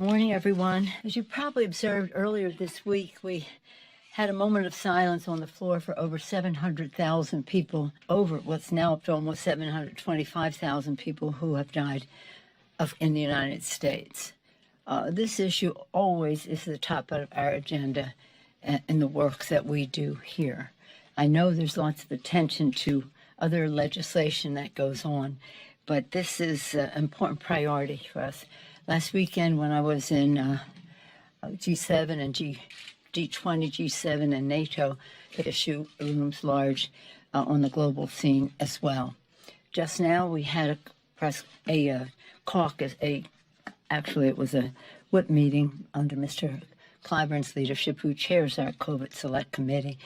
Morning, everyone. As you probably observed earlier this week, we had a moment of silence on the floor for over 700,000 people, over what's now up to almost 725,000 people who have died in the United States. This issue always is the top of our agenda in the work that we do here. I know there's lots of attention to other legislation that goes on, but this is an important priority for us. Last weekend when I was in G7 and G20, G7 and NATO, the issue looms large on the global scene as well. Just now we had a caucus, actually it was a whip meeting under Mr. Clyburn's leadership, who chairs our COVID Select Committee,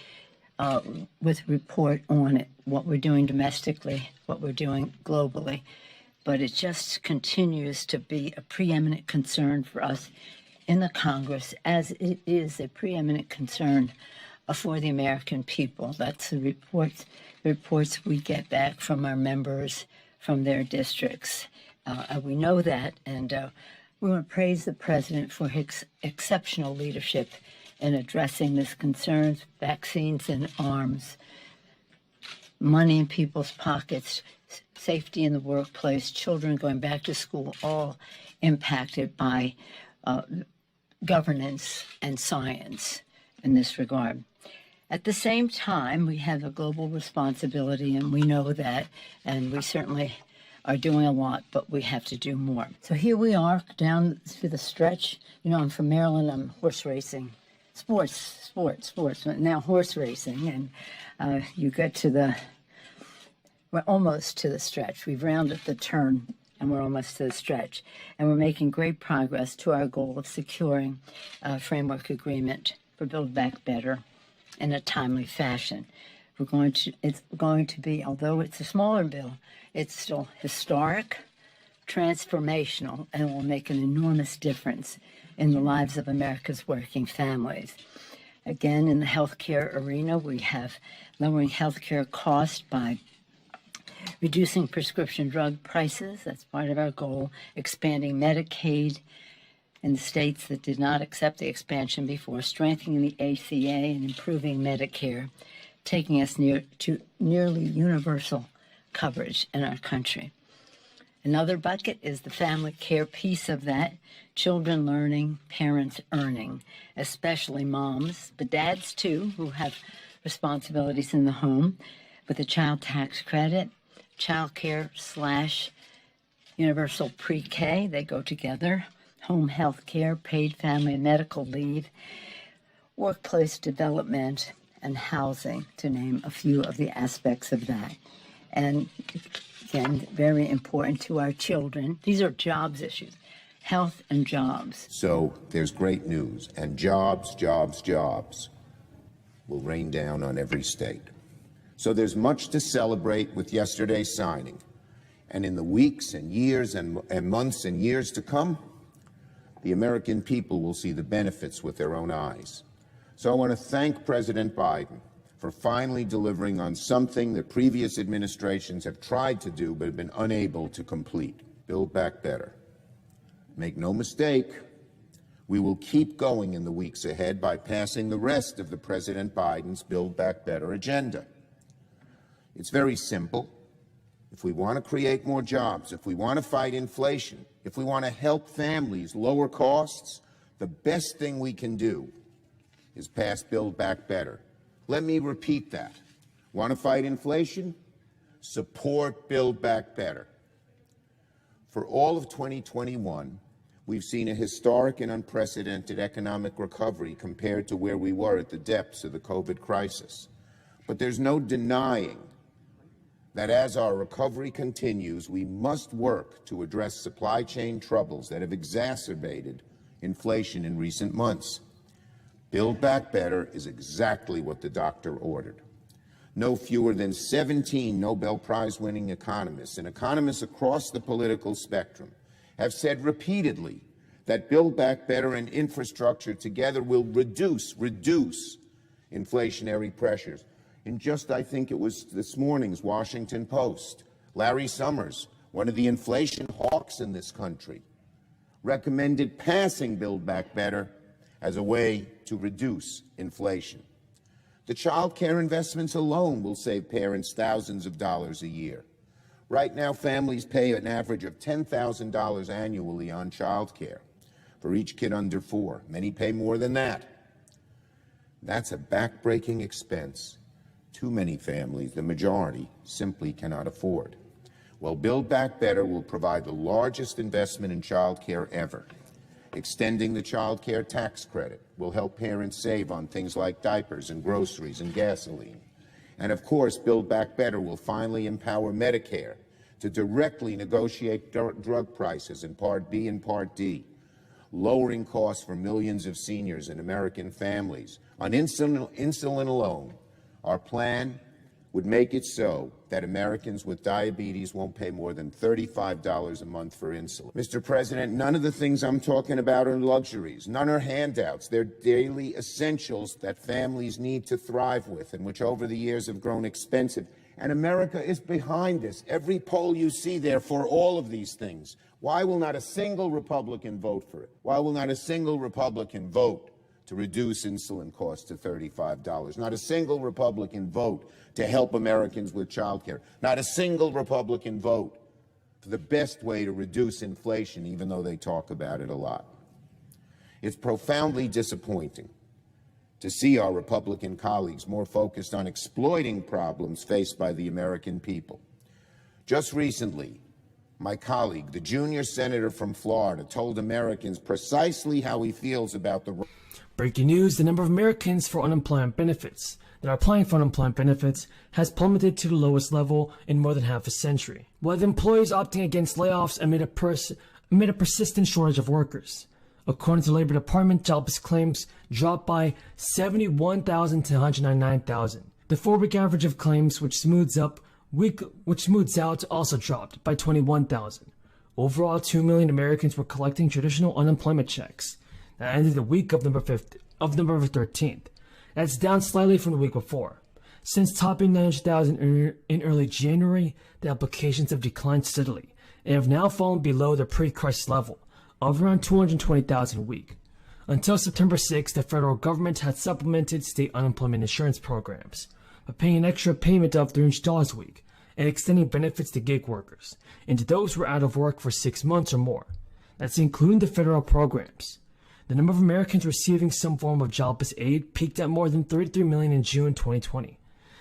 with a report on it, what we're doing domestically, what we're doing globally. But it just continues to be a preeminent concern for us in the Congress, as it is a preeminent concern for the American people. That's the reports we get back from our members from their districts. We know that, and we want to praise the President for his exceptional leadership in addressing this concerns, vaccines and arms, money in people's pockets, safety in the workplace, children going back to school, all impacted by governance and science in this regard. At the same time, we have a global responsibility, and we know that, and we certainly are doing a lot, but we have to do more. So here we are down to the stretch. You know, I'm from Maryland, I'm horse racing. Sports, now horse racing, and you get to we're almost to the stretch. We've rounded the turn, and we're almost to the stretch. And we're making great progress to our goal of securing a framework agreement for Build Back Better in a timely fashion. It's going to be, although it's a smaller bill, it's still historic, transformational, and will make an enormous difference in the lives of America's working families. Again, in the healthcare arena, we have lowering healthcare costs by reducing prescription drug prices. That's part of our goal. Expanding Medicaid in the states that did not accept the expansion before. Strengthening the ACA and improving Medicare, taking us to nearly universal coverage in our country. Another bucket is the family care piece of that. Children learning, parents earning, especially moms, but dads too, who have responsibilities in the home, with the child tax credit, child care / universal pre-K, they go together, home health care, paid family and medical leave, workplace development, and housing, to name a few of the aspects of that. And again, very important to our children. These are jobs issues, health and jobs. So there's great news, and jobs will rain down on every state. So there's much to celebrate with yesterday's signing. And in the weeks and years and months and years to come, the American people will see the benefits with their own eyes. So I want to thank President Biden for finally delivering on something that previous administrations have tried to do but have been unable to complete. Build Back Better. Make no mistake, we will keep going in the weeks ahead by passing the rest of the President Biden's Build Back Better agenda. It's very simple. If we want to create more jobs, if we want to fight inflation, if we want to help families lower costs, the best thing we can do is pass Build Back Better. Let me repeat that. Want to fight inflation? Support Build Back Better. For all of 2021, we've seen a historic and unprecedented economic recovery compared to where we were at the depths of the COVID crisis. But there's no denying that as our recovery continues, we must work to address supply chain troubles that have exacerbated inflation in recent months. Build Back Better is exactly what the doctor ordered. No fewer than 17 Nobel Prize-winning economists and economists across the political spectrum have said repeatedly that Build Back Better and infrastructure together will reduce inflationary pressures. In just, I think it was this morning's Washington Post, Larry Summers, one of the inflation hawks in this country, recommended passing Build Back Better as a way to reduce inflation. The child care investments alone will save parents thousands of dollars a year. Right now, families pay an average of $10,000 annually on child care for each kid under 4. Many pay more than that. That's a back-breaking expense too many families, the majority, simply cannot afford. Well, Build Back Better will provide the largest investment in child care ever. Extending the child care tax credit will help parents save on things like diapers and groceries and gasoline. And of course, Build Back Better will finally empower Medicare to directly negotiate drug prices in Part B and Part D, lowering costs for millions of seniors and American families. On insulin alone, our plan would make it so that Americans with diabetes won't pay more than $35 a month for insulin. Mr. President, none of the things I'm talking about are luxuries. None are handouts. They're daily essentials that families need to thrive with and which over the years have grown expensive. And America is behind this. Every poll you see there for all of these things. Why will not a single Republican vote for it? Why will not a single Republican vote to reduce insulin costs to $35? Not a single Republican vote to help Americans with child care. Not a single Republican vote for the best way to reduce inflation, even though they talk about it a lot. It's profoundly disappointing to see our Republican colleagues more focused on exploiting problems faced by the American people. Just recently, my colleague, the junior senator from Florida, told Americans precisely how he feels about the... Breaking news, the number of Americans for unemployment benefits that are applying for unemployment benefits has plummeted to the lowest level in more than half a century, with employers opting against layoffs amid a persistent shortage of workers. According to the Labor Department, jobless claims dropped by 71,000 to 199,000. The 4-week average of claims, which smooths out, also dropped by 21,000. Overall, 2 million Americans were collecting traditional unemployment checks. That ended the week of November 13th. That's down slightly from the week before. Since topping 900,000 in early January, the applications have declined steadily and have now fallen below the pre-crisis level of around 220,000 a week. Until September 6th, the federal government had supplemented state unemployment insurance programs by paying an extra payment of $300 a week and extending benefits to gig workers and to those who were out of work for 6 months or more. That's including the federal programs. The number of Americans receiving some form of jobless aid peaked at more than 33 million in June 2020.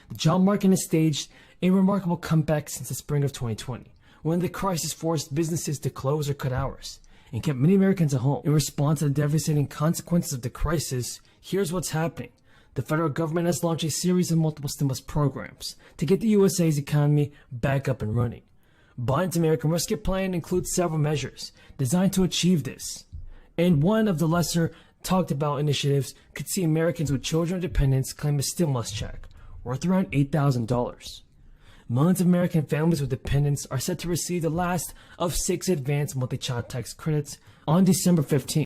The job market has staged a remarkable comeback since the spring of 2020, when the crisis forced businesses to close or cut hours and kept many Americans at home. In response to the devastating consequences of the crisis, here's what's happening. The federal government has launched a series of multiple stimulus programs to get the USA's economy back up and running. Biden's American Rescue Plan includes several measures designed to achieve this. And one of the lesser talked about initiatives could see Americans with children or dependents claim a stimulus check worth around $8,000. Millions of American families with dependents are set to receive the last of 6 advanced multi-child tax credits on December 15th.